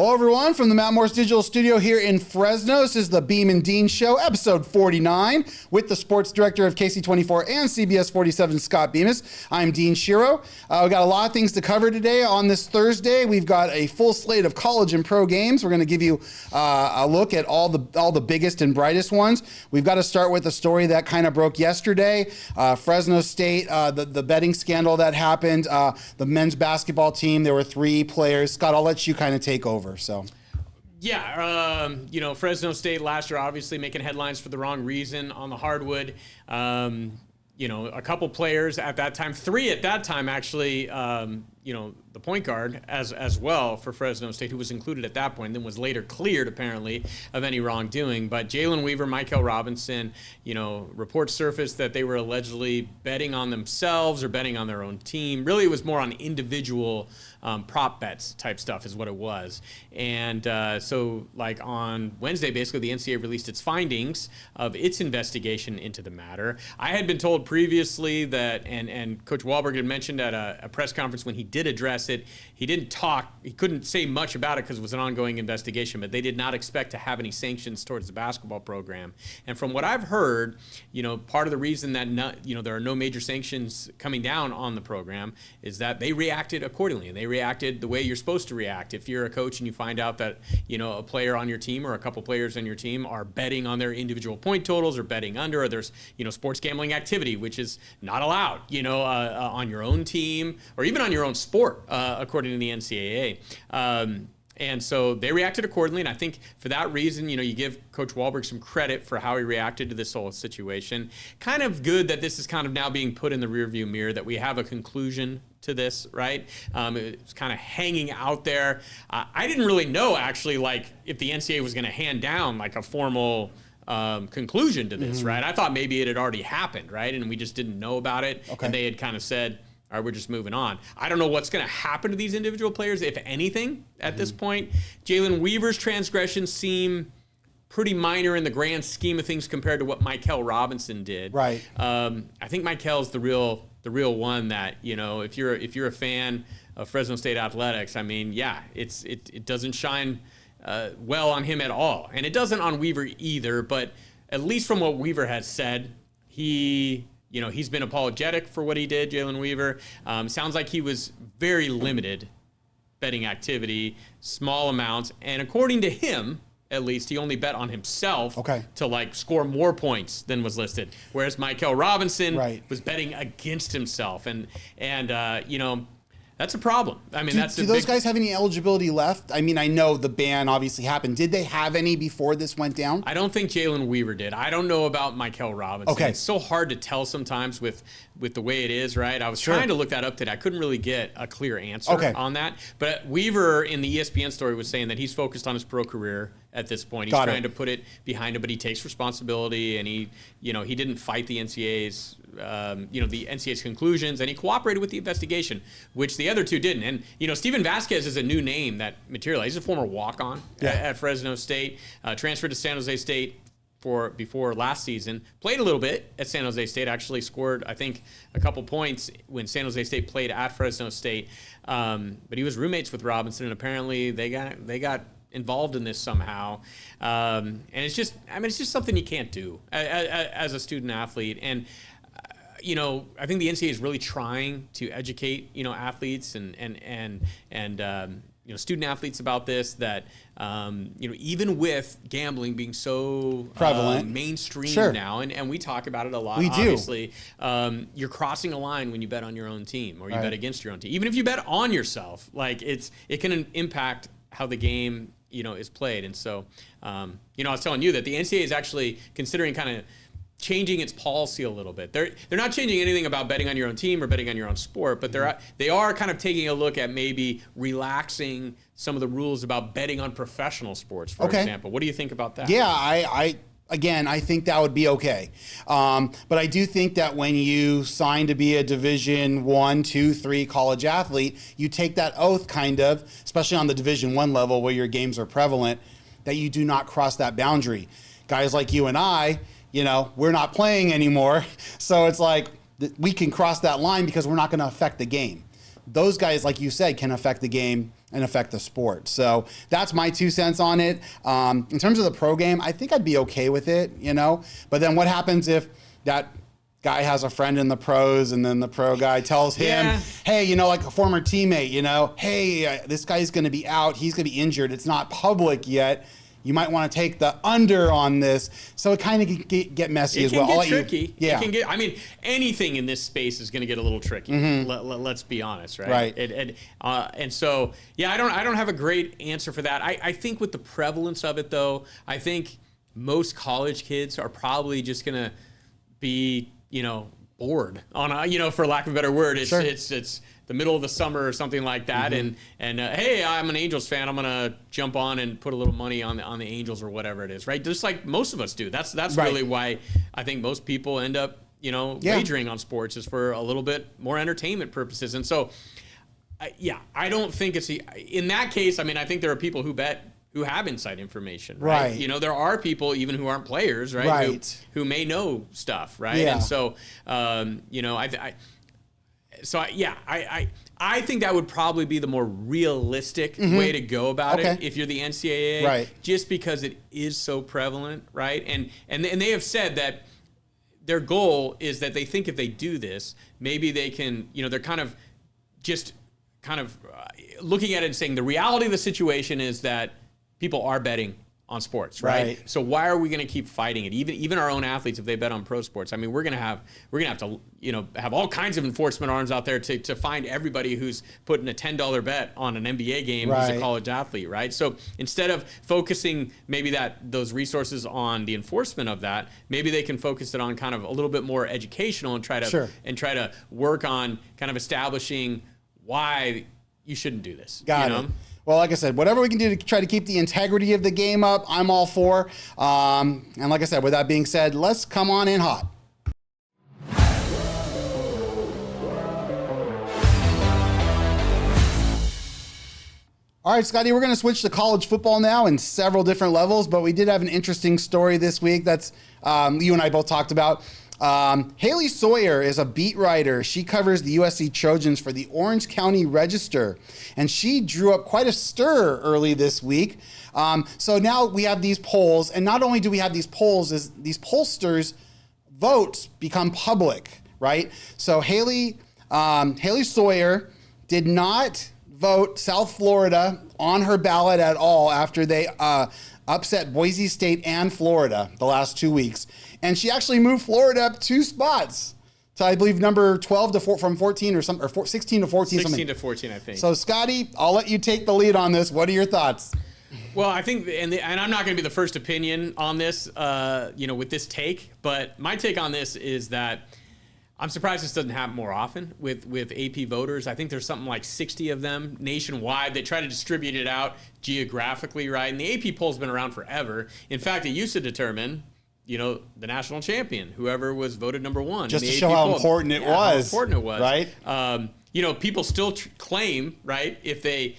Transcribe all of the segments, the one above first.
Hello, everyone, from the Matt Morse Digital Studio here in Fresno. This is the Beem and Dean Show, episode 49, with the sports director of KSEE24 and CBS47, Scott Bemis. I'm Dean Shiro. We've got a lot of things to cover today on this Thursday. We've got a full slate of college and pro games. We're going to give you a look at all the biggest and brightest ones. We've got to start with a story that kind of broke yesterday. Fresno State, the betting scandal that happened. The men's basketball team, there were 3 players. Scott, I'll let you kind of take over. Yeah, Fresno State last year obviously making headlines for the wrong reason on the hardwood. A couple players at that time, 3 at that time actually, the point guard as well for Fresno State, who was included at that point, and then was later cleared apparently of any wrongdoing. But Jalen Weaver, Michael Robinson, reports surfaced that they were allegedly betting on themselves or betting on their own team. Really, it was more on individual prop bets type stuff is what it was. And so like on Wednesday, basically the NCAA released its findings of its investigation into the matter. I had been told previously that, and Coach Wahlberg had mentioned at a press conference when he did address it, he couldn't say much about it because it was an ongoing investigation, but they did not expect to have any sanctions towards the basketball program. And from what I've heard, part of the reason that there are no major sanctions coming down on the program is that they reacted accordingly, and they reacted the way you're supposed to react. If you're a coach and you find out that a player on your team or a couple players on your team are betting on their individual point totals or betting under, or there's sports gambling activity which is not allowed on your own team or even on your own sport according to the NCAA. And so they reacted accordingly, and I think for that reason, you give Coach Wahlberg some credit for how he reacted to this whole situation. Kind of good that this is kind of now being put in the rearview mirror, that we have a conclusion to this, right? It's kind of hanging out there. I didn't really know, actually, if the NCAA was going to hand down a formal conclusion to this, right? I thought maybe it had already happened, right? And we just didn't know about it, and they had kind of said, all right, we're just moving on. I don't know what's going to happen to these individual players, if anything, at this point. Jalen Weaver's transgressions seem pretty minor in the grand scheme of things compared to what Michael Robinson did. Right. I think Michael's the real one that, if you're a fan of Fresno State athletics, I mean, yeah, it doesn't shine well on him at all, and it doesn't on Weaver either. But at least from what Weaver has said, he's been apologetic for what he did, Jalen Weaver. Sounds like he was very limited betting activity, small amounts, and according to him, at least, he only bet on himself to score more points than was listed. Whereas Michael Robinson was betting against himself, and that's a problem. I mean, do those guys have any eligibility left? I mean, I know the ban obviously happened. Did they have any before this went down? I don't think Jalen Weaver did. I don't know about Michael Robinson. Okay. It's so hard to tell sometimes with the way it is, right? I was trying to look that up today. I couldn't really get a clear answer on that. But Weaver in the ESPN story was saying that he's focused on his pro career at this point. He's trying to put it behind him, but he takes responsibility, and he didn't fight the NCAA's the NCAA's conclusions, and he cooperated with the investigation, which the other 2 didn't. And Steven Vasquez is a new name that materialized. He's a former walk-on at Fresno State, transferred to San Jose State before last season, played a little bit at San Jose State, actually scored, I think, a couple points when San Jose State played at Fresno State. But he was roommates with Robinson, and apparently they got involved in this somehow. And it's just something you can't do as a student athlete. And I think the NCAA is really trying to educate, athletes and student athletes about this, that, even with gambling being so prevalent, mainstream now, and we talk about it a lot, obviously, you're crossing a line when you bet on your own team or you bet against your own team. Even if you bet on yourself, it can impact how the game, is played. And so, I was telling you that the NCAA is actually considering kind of changing its policy a little bit. They're not changing anything about betting on your own team or betting on your own sport, but they are kind of taking a look at maybe relaxing some of the rules about betting on professional sports, for example. What do you think about that? Yeah, I think that would be okay. But I do think that when you sign to be a Division 1, 2, 3 college athlete, you take that oath kind of, especially on the Division 1 level where your games are prevalent, that you do not cross that boundary. Guys like you and I, we're not playing anymore. So it's like we can cross that line because we're not going to affect the game. Those guys, like you said, can affect the game and affect the sport. So that's my 2 cents on it. In terms of the pro game, I think I'd be okay with it, you know. But then what happens if that guy has a friend in the pros, and then the pro guy tells him, hey, you know, like a former teammate, you know, hey, this guy's going to be out. He's going to be injured. It's not public yet. You might want to take the under on this. So it kind of can get messy as well. It can get tricky. Yeah. It can get, I mean, anything in this space is going to get a little tricky. Let's be honest, right? Right. And so, yeah, I don't have a great answer for that. I think with the prevalence of it, though, I think most college kids are probably just going to be, you know, bored on a, you know, for lack of a better word. It's the middle of the summer or something like that, and hey, I'm an Angels fan. I'm gonna jump on and put a little money on the Angels or whatever it is, right? Just like most of us do. That's right. Really why I think most people end up, you know, wagering on sports, is for a little bit more entertainment purposes. And so, I don't think it's in that case. I mean, I think there are people who bet who have inside information, right? You know, there are people even who aren't players, right? Who may know stuff, right? Yeah. And so, you know, I think that would probably be the more realistic way to go about it if you're the NCAA, right? Just because it is so prevalent, right? And they have said that their goal is that they think if they do this, maybe they can, you know, they're kind of looking at it and saying the reality of the situation is that people are betting on sports, right? So why are we going to keep fighting it? Even our own athletes, if they bet on pro sports, I mean, we're going to have to, you know, have all kinds of enforcement arms out there to find everybody who's putting a $10 bet on an NBA game who's a college athlete, right? So instead of focusing maybe those resources on the enforcement of that, maybe they can focus it on kind of a little bit more educational and try to work on kind of establishing why you shouldn't do this. Got it. Well, like I said, whatever we can do to try to keep the integrity of the game up, I'm all for. And like I said, with that being said, let's come on in hot. All right, Scotty, we're going to switch to college football now in several different levels, but we did have an interesting story this week that's you and I both talked about. Haley Sawyer is a beat writer. She covers the USC Trojans for the Orange County Register, and she drew up quite a stir early this week. So now we have these polls, and not only do we have these polls, is these pollsters' votes become public, right? So Haley Sawyer did not vote South Florida on her ballot at all after they upset Boise State and Florida the last 2 weeks. And she actually moved Florida up 2 spots to, I believe, number 12 to from 14 or 16 to 14. 16 to 14, I think. So, Scotty, I'll let you take the lead on this. What are your thoughts? Well, I think, and I'm not going to be the first opinion on this, you know, with this take. But my take on this is that I'm surprised this doesn't happen more often with AP voters. I think there's something like 60 of them nationwide. They try to distribute it out geographically, right? And the AP poll's been around forever. In fact, it used to determine, you know, the national champion, whoever was voted number one. Just to show how important it was. How important it was. Right? You know, people still claim, right, if they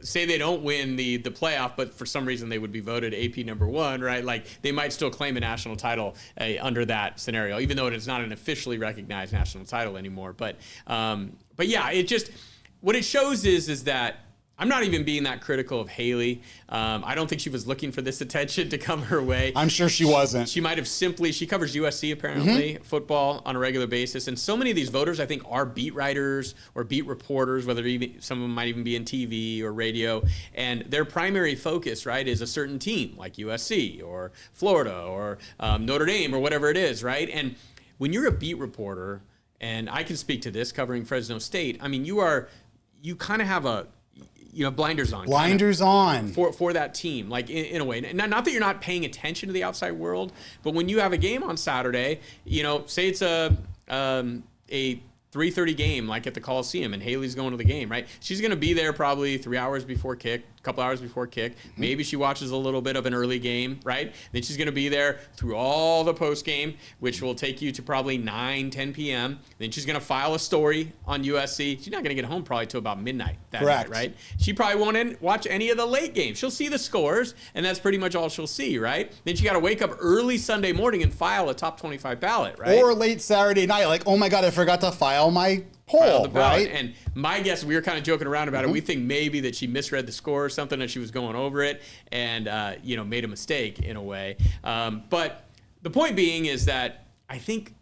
say they don't win the playoff, but for some reason they would be voted AP number one, right? Like, they might still claim a national title under that scenario, even though it's not an officially recognized national title anymore. But yeah, it just, what it shows is that I'm not even being that critical of Haley. I don't think she was looking for this attention to come her way. I'm sure she wasn't. She might have she covers USC apparently, football on a regular basis. And so many of these voters, I think, are beat writers or beat reporters, whether even some of them might even be in TV or radio. And their primary focus, right, is a certain team like USC or Florida or Notre Dame or whatever it is, right? And when you're a beat reporter, and I can speak to this covering Fresno State, I mean, you kind of have blinders on. Blinders on. For that team, like in a way. Not that you're not paying attention to the outside world, but when you have a game on Saturday, you know, say it's a 3:30 game, like at the Coliseum, and Haley's going to the game, right? She's going to be there probably 3 hours before kick, a couple hours before kick. Maybe she watches a little bit of an early game, right? Then she's going to be there through all the post game, which will take you to probably 9, 10 p.m. Then she's going to file a story on USC. She's not going to get home probably till about midnight that night, right? She probably won't watch any of the late games. She'll see the scores, and that's pretty much all she'll see, right? Then she got to wake up early Sunday morning and file a top 25 ballot, right? Or late Saturday night, like, oh my God, I forgot to file my poll, right? And my guess, we were kind of joking around about it. We think maybe that she misread the score or something, and she was going over it and, made a mistake in a way. But the point being is that I think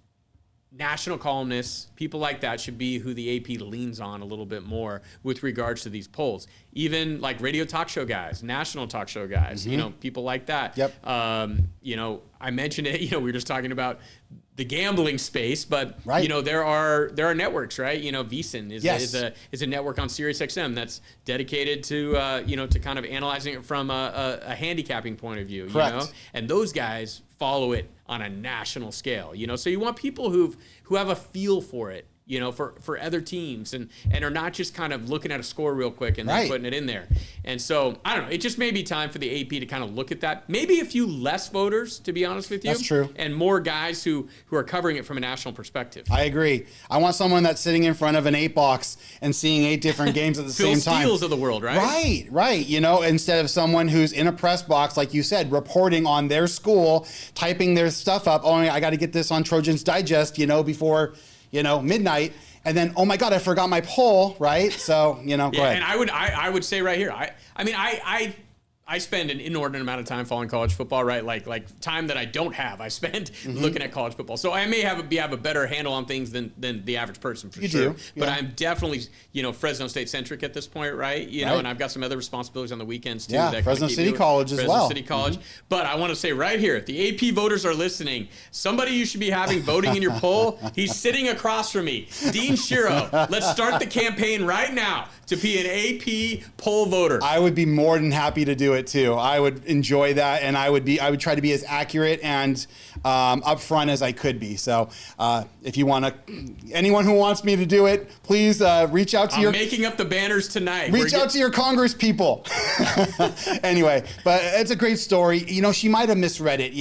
national columnists, people like that, should be who the AP leans on a little bit more with regards to these polls. Even like radio talk show guys, national talk show guys, people like that. Yep. I mentioned it, we were just talking about the gambling space, but right. There are networks, right? VSiN is a network on SiriusXM that's dedicated to to kind of analyzing it from a handicapping point of view. Correct. And those guys follow it on a national scale. So you want people who have a feel for it, for other teams and are not just kind of looking at a score real quick and then putting it in there. And so, I don't know, it just may be time for the AP to kind of look at that. Maybe a few less voters, to be honest with you. That's true. And more guys who are covering it from a national perspective. I agree. I want someone that's sitting in front of an 8-box and seeing 8 different games at the same time. Phil Steele's of the world, right? Right. Instead of someone who's in a press box, like you said, reporting on their school, typing their stuff up. Oh, I got to get this on Trojans Digest, before, midnight. And then, oh my God, I forgot my poll, right? So, go ahead. And I would say right here, I spend an inordinate amount of time following college football, right? Like time that I don't have, I spend looking at college football. So I may have a better handle on things than the average person for sure. Do. But I'm definitely, Fresno State centric at this point, right? And I've got some other responsibilities on the weekends too. Yeah, Fresno City College as well. Fresno City College. But I want to say right here, if the AP voters are listening, somebody you should be having voting in your poll, he's sitting across from me, Dean Shiro. Let's start the campaign right now to be an AP poll voter. I would be more than happy to do it too. I would enjoy that, and I would try to be as accurate and upfront as I could be. So if you want to, anyone who wants me to do it, please reach out to I'm making up the banners tonight. Reach out to your Congress people. Anyway, but it's a great story. She might have misread it.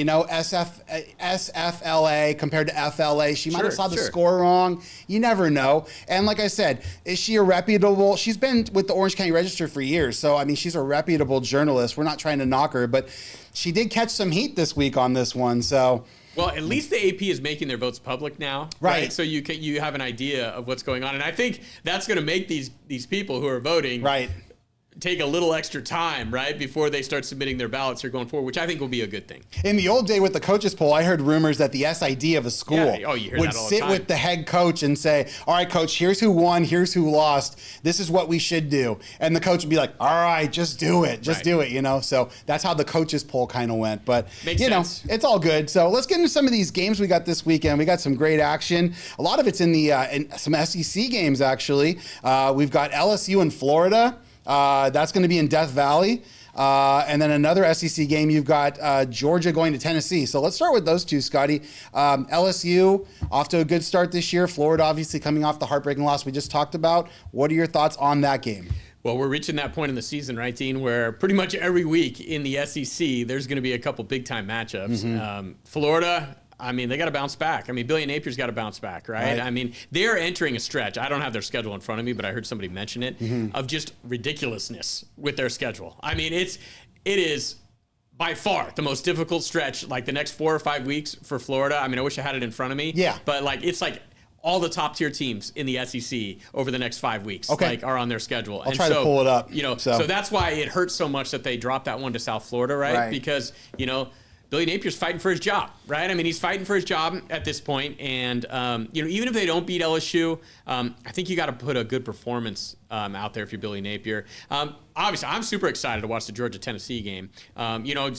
SFLA compared to FLA. She might have saw the score wrong. You never know. And like I said, is she a reputable? She's been with the Orange County Register for years. So, she's a reputable journalist. We're not trying to knock her, but she did catch some heat this week on this one. So, well, at least the AP is making their votes public now, right? So you have an idea of what's going on, and I think that's going to make these people who are voting take a little extra time, right, before they start submitting their ballots or going forward, which I think will be a good thing. In the old day with the coaches poll, I heard rumors that the SID of a school would sit with the head coach and say, all right, coach, here's who won, here's who lost, this is what we should do. And the coach would be like, all right, just do it, do it, So that's how the coaches poll kind of went. But, Makes sense. It's all good. So let's get into some of these games we got this weekend. We got some great action. A lot of it's in some SEC games, actually. We've got LSU in Florida. That's going to be in Death Valley. And then another SEC game, you've got Georgia going to Tennessee. So let's start with those two, Scotty. LSU off to a good start this year. Florida obviously coming off the heartbreaking loss we just talked about. What are your thoughts on that game? Well, we're reaching that point in the season, right, Dean, where pretty much every week in the SEC, there's going to be a couple big-time matchups. Florida, they got to bounce back. Billy Napier's got to bounce back, right? They're entering a stretch. I don't have their schedule in front of me, but I heard somebody mention it, of just ridiculousness with their schedule. It is by far the most difficult stretch, like the next 4 or 5 weeks for Florida. I wish I had it in front of me. Yeah. But, it's all the top tier teams in the SEC over the next 5 weeks are on their schedule. I'll try to pull it up. So that's why it hurts so much that they dropped that one to South Florida, right? Because, Billy Napier's fighting for his job, right? He's fighting for his job at this point. And, even if they don't beat LSU, I think you got to put a good performance out there if you're Billy Napier. Obviously, I'm super excited to watch the Georgia-Tennessee game.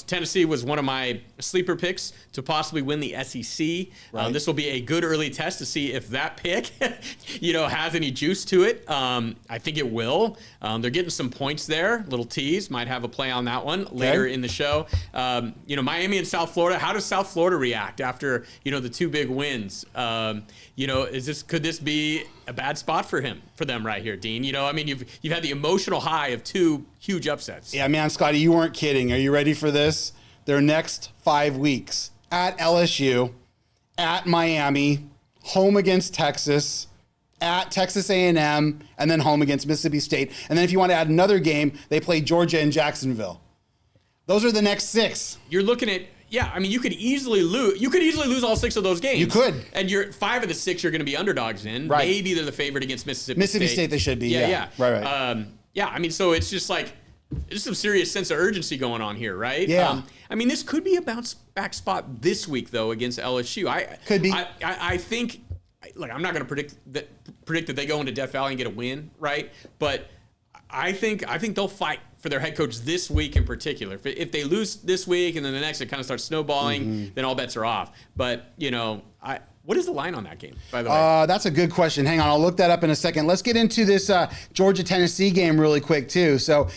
Tennessee was one of my sleeper picks to possibly win the SEC. This will be a good early test to see if that pick, has any juice to it. I think it will. They're getting some points there. Little tease. Might have a play on that one later in the show. Miami and South Florida. How does South Florida react after, the 2 big wins? Could this be a bad spot for them right here, Dean? You've had the emotional high of 2 huge upsets. Yeah, man, Scotty, you weren't kidding. Are you ready for this? Their next 5 weeks at LSU, at Miami, home against Texas, at Texas A&M, and then home against Mississippi State. And then if you want to add another game, they play Georgia and Jacksonville. Those are the next 6. You're looking at Yeah, I mean, you could easily lose. You could easily lose all 6 of those games. You could, and you're 5 of the 6 you're going to be underdogs in. Right. Maybe they're the favorite against Mississippi. Mississippi State they should be. Yeah. Right. Yeah, I mean, so it's just like there's some serious sense of urgency going on here, right? Yeah. I mean, this could be a bounce back spot this week though against LSU. Could be. I think. Like, I'm not going to predict that they go into Death Valley and get a win, right? But I think they'll fight for their head coach this week in particular. If they lose this week and then the next it kind of starts snowballing, then all bets are off. But what is the line on that game, by the way? That's a good question. Hang on, I'll look that up in a second. Let's get into this Georgia-Tennessee game really quick, too. So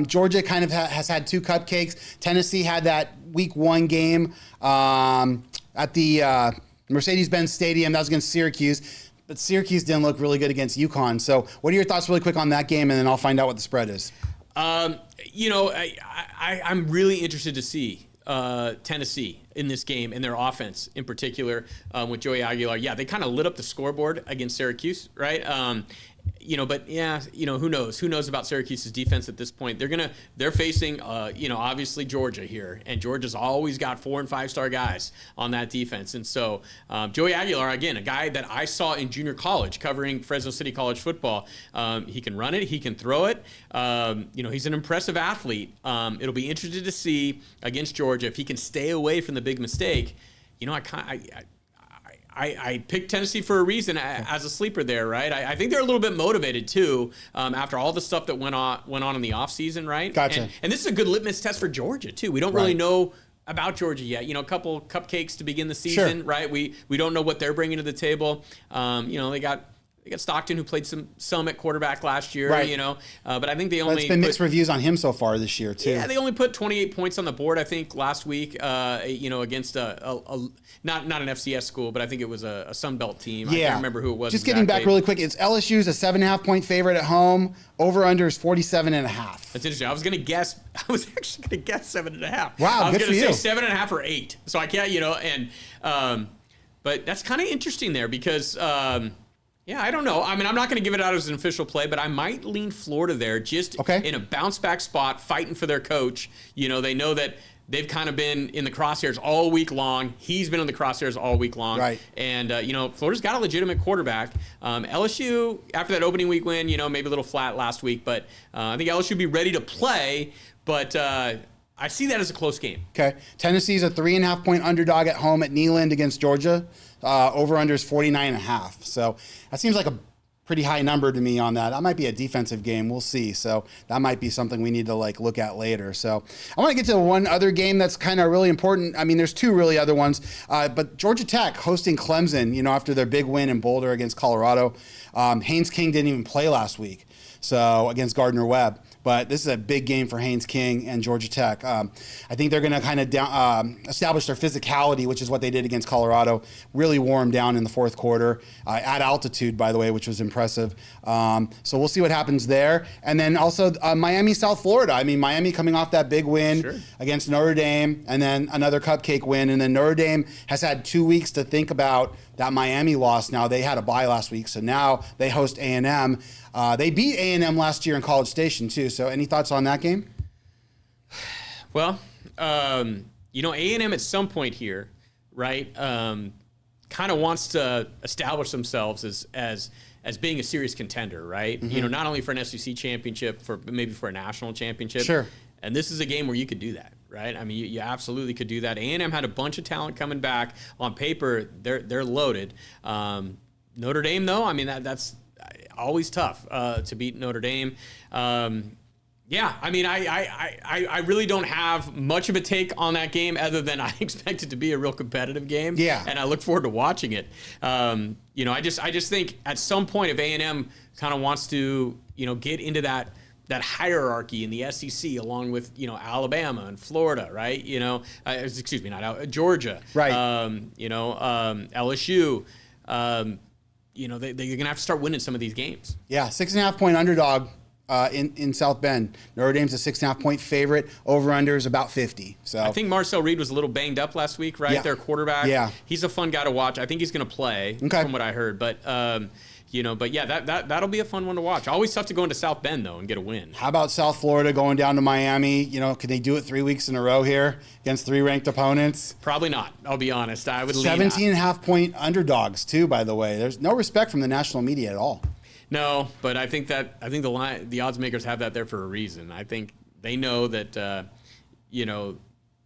Georgia kind of has had 2 cupcakes. Tennessee had that week 1 game at the Mercedes-Benz Stadium. That was against Syracuse. But Syracuse didn't look really good against UConn. So what are your thoughts really quick on that game, and then I'll find out what the spread is. I'm really interested to see Tennessee in this game and their offense in particular with Joey Aguilar. Yeah, they kind of lit up the scoreboard against Syracuse, right? But who knows? Who knows about Syracuse's defense at this point? They're facing, obviously Georgia here, and Georgia's always got 4- and 5-star guys on that defense. And so Joey Aguilar, again, a guy that I saw in junior college covering Fresno City college football. He can run it, he can throw it. He's an impressive athlete. It'll be interesting to see against Georgia if he can stay away from the big mistake. I picked Tennessee for a reason as a sleeper there, right? I think they're a little bit motivated too after all the stuff that went on in the offseason, right? Gotcha. And this is a good litmus test for Georgia too. We don't really know about Georgia yet. A couple cupcakes to begin the season, right? We don't know what they're bringing to the table. They got Stockton, who played some at quarterback last year, right. But I think they only. It's been mixed reviews on him so far this year too. Yeah, they only put 28 points on the board, I think, last week. Against not an FCS school, but I think it was a Sun Belt team. I can't remember who it was. Just getting back really quick, it's LSU's a 7.5 point favorite at home. Over under is 47.5. That's interesting. I was actually gonna guess 7.5. Wow, I was good for you. gonna say 7.5 or 8. So I can't, but that's kind of interesting there because. Yeah, I don't know. I mean, I'm not going to give it out as an official play, but I might lean Florida there just in a bounce-back spot, fighting for their coach. They know that they've kind of been in the crosshairs all week long. He's been in the crosshairs all week long. Right. And, Florida's got a legitimate quarterback. LSU, after that opening week win, maybe a little flat last week, but I think LSU will be ready to play, but I see that as a close game. Okay. Tennessee's a 3.5 point underdog at home at Neyland against Georgia. Over under is 49.5. So that seems like a pretty high number to me on that. That might be a defensive game. We'll see. So that might be something we need to look at later. So I want to get to one other game that's kind of really important. I mean, there's 2 really other ones, but Georgia Tech hosting Clemson, after their big win in Boulder against Colorado. Haynes King didn't even play last week. So against Gardner Webb. But this is a big game for Haynes King and Georgia Tech. I think they're going to kind of establish their physicality, which is what they did against Colorado. Really wore them down in the fourth quarter at altitude, by the way, which was impressive. So we'll see what happens there. And then also Miami, South Florida. I mean, Miami coming off that big win against Notre Dame, and then another cupcake win. And then Notre Dame has had 2 weeks to think about that Miami loss. Now they had a bye last week, so now they host A&M. They beat A&M last year in College Station too. So any thoughts on that game? Well, A&M at some point here, right, kind of wants to establish themselves as being a serious contender, right? Mm-hmm. Not only for an SEC championship, maybe for a national championship. Sure. And this is a game where you could do that, right? I mean, you absolutely could do that. A&M had a bunch of talent coming back. On paper, they're loaded. Notre Dame, though, I mean, that's always tough to beat Notre Dame. Yeah, I mean, I really don't have much of a take on that game other than I expect it to be a real competitive game. Yeah. And I look forward to watching it. I just think at some point if A&M kind of wants to, get into that hierarchy in the SEC along with, Alabama and Florida, right? Excuse me, Georgia. Right. LSU. They're going to have to start winning some of these games. Yeah, 6.5 point underdog in South Bend. Notre Dame's a 6.5-point favorite. Over/under is about 50. So I think Marcel Reed was a little banged up last week, right? Yeah. Their quarterback. Yeah. He's a fun guy to watch. I think he's going to play, from what I heard. But but yeah, that'll be a fun one to watch. Always tough to go into South Bend though and get a win. How about South Florida going down to Miami? Can they do it 3 weeks in a row here against 3 ranked opponents? Probably not. I'll be honest. I would 17.5-point underdogs too. By the way, there's no respect from the national media at all. No, but I think the odds makers have that there for a reason. I think they know that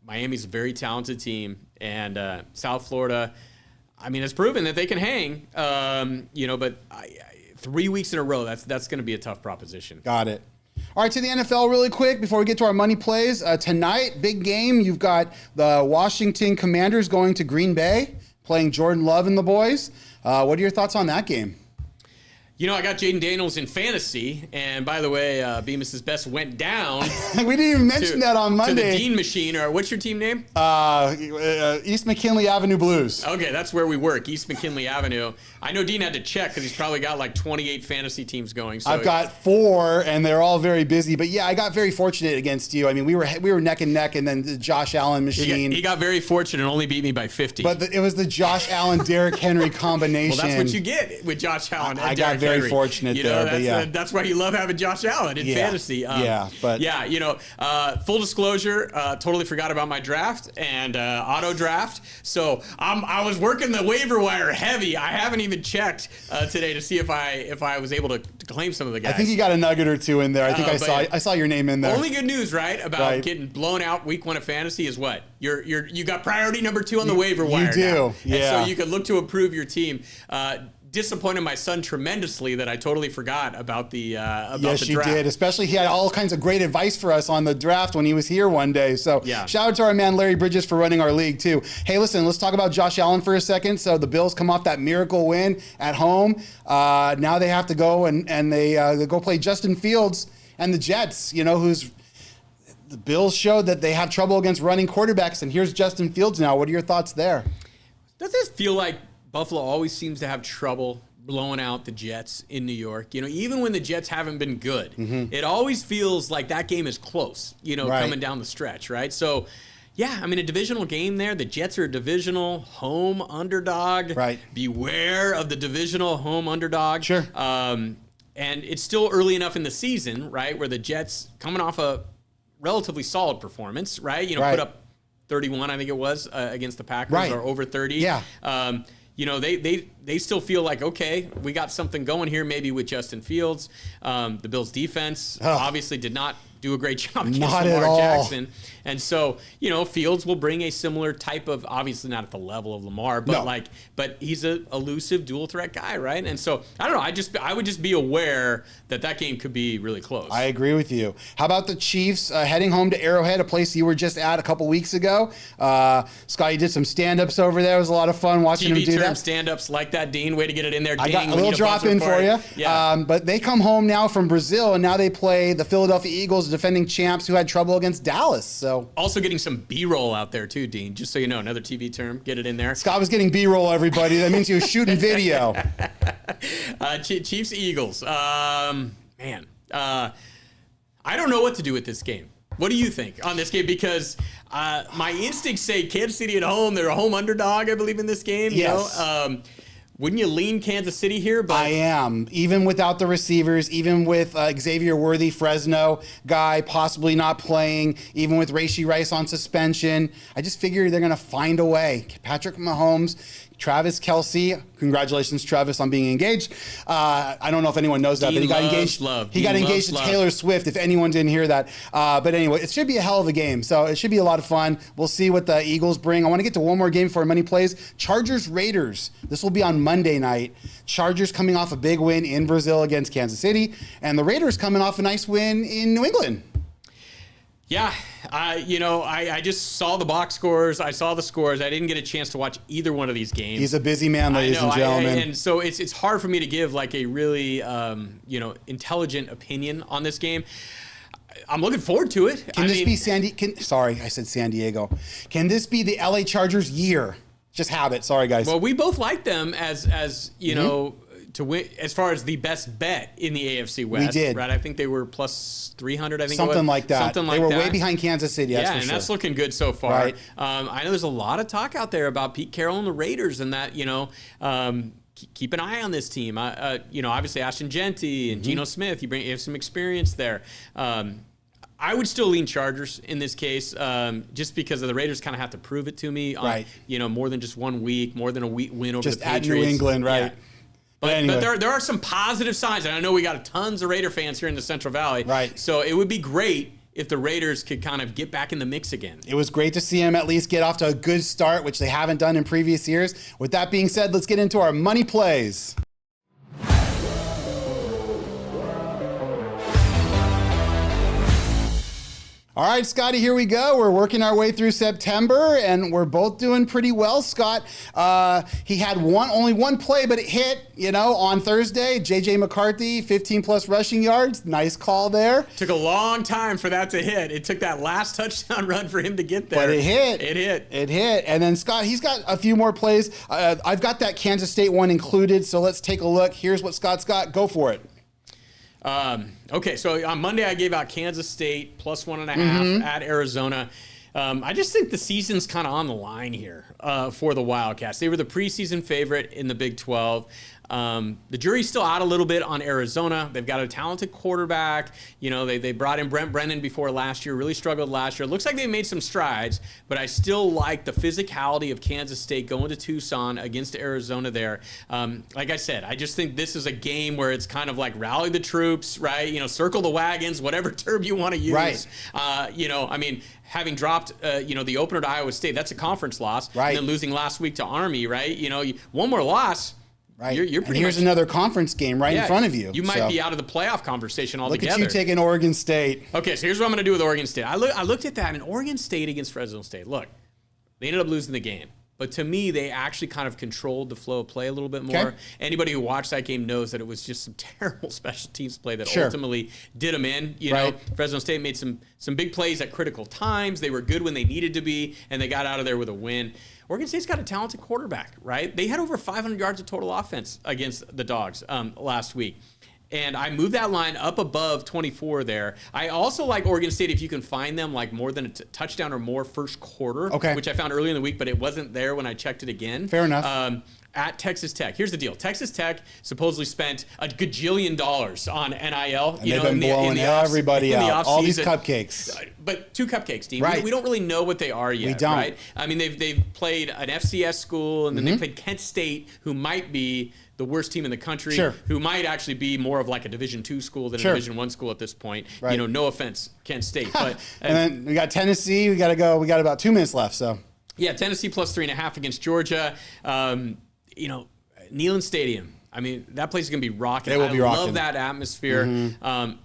Miami's a very talented team, and South Florida, has proven that they can hang. But 3 weeks in a row, that's going to be a tough proposition. Got it. All right, to the NFL really quick before we get to our money plays. Tonight, big game. You've got the Washington Commanders going to Green Bay, playing Jordan Love and the boys. What are your thoughts on that game? I got Jaden Daniels in fantasy, and by the way, Bemis's best went down. We didn't even mention that on Monday. To the Dean Machine, or what's your team name? East McKinley Avenue Blues. Okay, that's where we work, East McKinley Avenue. I know Dean had to check because he's probably got like 28 fantasy teams going. So I've got 4, and they're all very busy. But yeah, I got very fortunate against you. We were neck and neck, and then the Josh Allen machine. He got very fortunate and only beat me by 50. But it was the Josh Allen Derrick Henry combination. Well, that's what you get with Josh Allen. I got very fortunate there. That's, but yeah. That's why you love having Josh Allen in fantasy. But full disclosure, totally forgot about my draft and auto draft. So I was working the waiver wire heavy. I haven't even checked today to see if I was able to claim some of the guys. I think you got a nugget or 2 in there. I think I saw your name in there. Only good news, right, about getting blown out week 1 of fantasy is what? You got priority number 2 on the waiver wire. You do, now. yeah. And so you can look to improve your team. Disappointed my son tremendously that I totally forgot about the draft. Yes, you did. Especially he had all kinds of great advice for us on the draft when he was here one day. So shout out to our man Larry Bridges for running our league too. Hey, listen, let's talk about Josh Allen for a second. So the Bills come off that miracle win at home. Now they have to go and they go play Justin Fields and the Jets. The Bills showed that they have trouble against running quarterbacks, and here's Justin Fields now. What are your thoughts there? Does this feel like Buffalo always seems to have trouble blowing out the Jets in New York? Even when the Jets haven't been good, it always feels like that game is close, coming down the stretch, right? So, yeah, a divisional game there. The Jets are a divisional home underdog. Right. Beware of the divisional home underdog. Sure. And it's still early enough in the season, right, where the Jets, coming off a relatively solid performance, right? Put up 31, I think it was, against the Packers, or over 30. Yeah. They still feel like, okay, we got something going here maybe with Justin Fields. The Bills defense obviously did not do a great job against Lamar Jackson. And so, Fields will bring a similar type of, obviously not at the level of Lamar, but but he's a elusive dual threat guy, right? And so, I don't know, I would just be aware that game could be really close. I agree with you. How about the Chiefs heading home to Arrowhead, a place you were just at a couple weeks ago? Scotty did some stand-ups over there. It was a lot of fun watching him do that. Stand-ups like that, Dean. Way to get it in there. I got a little drop in for you. Yeah. But they come home now from Brazil, and now they play the Philadelphia Eagles, defending champs who had trouble against Dallas. So also getting some B-roll out there too, Dean. Just so you know, another TV term. Get it in there. Scott was getting B-roll, everybody. That means he was shooting video. Chiefs Eagles. Man, I don't know what to do with this game. What do you think on this game? Because my instincts say Kansas City at home. They're a home underdog, I believe, in this game. Yes. Wouldn't you lean Kansas City here? But I am. Even without the receivers, even with Xavier Worthy, Fresno guy, possibly not playing, even with Rashee Rice on suspension, I just figure they're going to find a way. Patrick Mahomes, Travis Kelce, congratulations, Travis, on being engaged. I don't know if anyone knows that, Dean but he got engaged. He got engaged to Taylor Swift, if anyone didn't hear that. But anyway, it should be a hell of a game. So it should be a lot of fun. We'll see what the Eagles bring. I want to get to one more game before money plays. Chargers-Raiders. This will be on Monday night. Chargers coming off a big win in Brazil against Kansas City, and the Raiders coming off a nice win in New England. Yeah, I just saw the box scores. I saw the scores. I didn't get a chance to watch either one of these games. He's a busy man, ladies and gentlemen. And so it's hard for me to give like a really intelligent opinion on this game. I'm looking forward to it. Can this be sorry, I said San Diego. Can this be the LA Chargers year? Just have it. Sorry, guys. Well, we both like them as to win as far as the best bet in the AFC West. We did. Right? I think they were plus 300, I think Something it was. like that. Something like they were that. way behind Kansas City, that's for and sure. that's looking good so far. Right. I know there's a lot of talk out there about Pete Carroll and the Raiders and that, keep an eye on this team. Obviously Ashton Genty and Geno Smith, you have some experience there. I would still lean Chargers in this case, just because of the Raiders kind of have to prove it to me on, right. More than just 1 week, more than a week win over just the Patriots. at New England, right? Yeah. But anyway. there are some positive signs, and I know we got tons of Raider fans here in the Central Valley. Right. So it would be great if the Raiders could kind of get back in the mix again. It was great to see them at least get off to a good start, which they haven't done in previous years. With that being said, let's get into our money plays. All right, Scotty, here we go. We're working our way through September, and we're both doing pretty well. Scott, he had only one play, but it hit, on Thursday. J.J. McCarthy, 15-plus rushing yards. Nice call there. Took a long time for that to hit. It took that last touchdown run for him to get there. But it hit. It hit. And then, Scott, he's got a few more plays. I've got that Kansas State one included, so let's take a look. Here's what Scott's got. Go for it. Okay, so on Monday I gave out Kansas State plus 1.5 at Arizona. I just think the season's kind of on the line here for the Wildcats. They were the preseason favorite in the Big 12. The jury's still out a little bit on Arizona. They've got a talented quarterback. They brought in Brent Brennan before last year, really struggled last year. It looks like they made some strides, but I still like the physicality of Kansas State going to Tucson against Arizona there. Like I said, I just think this is a game where it's kind of like rally the troops, right? Circle the wagons, whatever term you want to use. Right. Having dropped, the opener to Iowa State, that's a conference loss. Right. And then losing last week to Army, right? One more loss. Right. You're pretty here's much, another conference game in front of you. You might be out of the playoff conversation altogether. Look at you taking Oregon State. Okay, so here's what I'm going to do with Oregon State. I looked at that, and Oregon State against Fresno State. Look, they ended up losing the game. But to me, they actually kind of controlled the flow of play a little bit more. Okay. Anybody who watched that game knows that it was just some terrible special teams play that Sure. ultimately did them in. Right. Fresno State made some big plays at critical times. They were good when they needed to be, and they got out of there with a win. Oregon State's got a talented quarterback, right? They had over 500 yards of total offense against the Dogs last week. And I moved that line up above 24 there. I also like Oregon State if you can find them like more than a touchdown or more first quarter, which I found earlier in the week, but it wasn't there when I checked it again. Fair enough. At Texas Tech. Here's the deal. Texas Tech supposedly spent a gajillion dollars on NIL. And they've been blowing everybody out. All these cupcakes. But 2 cupcakes, Dean. Right. We don't really know what they are yet. We don't. Right? I mean, they've played an FCS school, and then they played Kent State, who might be the worst team in the country, who might actually be more of like a Division II school than a Division I school at this point. Right. No offense, Kent State. But and then we got Tennessee. We got to go. We got about 2 minutes left. So yeah, Tennessee plus 3.5 against Georgia. Neyland Stadium. I mean, that place is going to be rocking. It will be rocking. I love that atmosphere.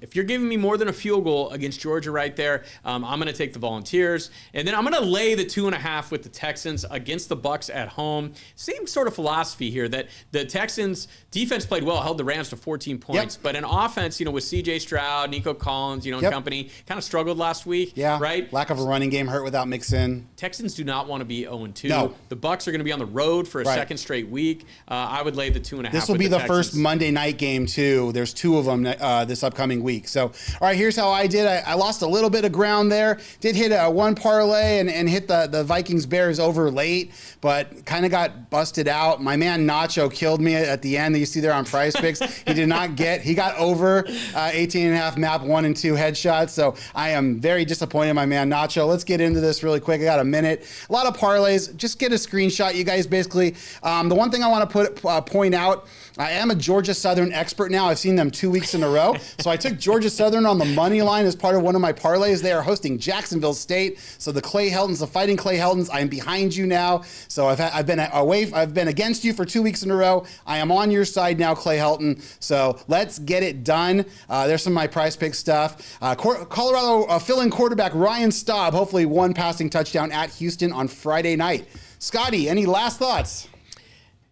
If you're giving me more than a field goal against Georgia right there, I'm going to take the Volunteers. And then I'm going to lay the 2.5 with the Texans against the Bucs at home. Same sort of philosophy here that the Texans defense played well, held the Rams to 14 points. But in offense, with C.J. Stroud, Nico Collins, and company, kind of struggled last week. Yeah. Right? Lack of a running game hurt without Mixon. Texans do not want to be 0-2. No. The Bucs are going to be on the road for a second straight week. I would lay the 2.5. This will be the first Monday night game, too. There's 2 of them this upcoming week. So, all right, here's how I did. I lost a little bit of ground there. Did hit one parlay and hit the Vikings-Bears over late, but kind of got busted out. My man Nacho killed me at the end that you see there on Prize Picks. He got over 18.5 map 1 and 2 headshots. So I am very disappointed in my man Nacho. Let's get into this really quick. I got a minute. A lot of parlays. Just get a screenshot, you guys. Basically, the one thing I want to point out, I am a Georgia Southern expert now. I've seen them 2 weeks in a row. So I took Georgia Southern on the money line as part of one of my parlays. They are hosting Jacksonville State. So the Clay Heltons, the Fighting Clay Heltons, I am behind you now. So I've been against you for 2 weeks in a row. I am on your side now, Clay Helton. So let's get it done. There's some of my Prize Pick stuff. Colorado fill-in quarterback Ryan Staub, hopefully 1 passing touchdown at Houston on Friday night. Scotty, any last thoughts?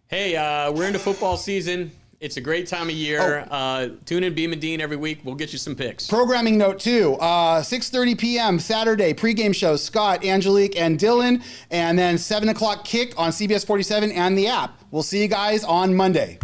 Hey, we're into football season. It's a great time of year. Tune in Beem and Dean every week. We'll get you some picks. Programming note, too. 6:30 p.m. Saturday, pregame shows, Scott, Angelique, and Dylan. And then 7 o'clock kick on CBS 47 and the app. We'll see you guys on Monday.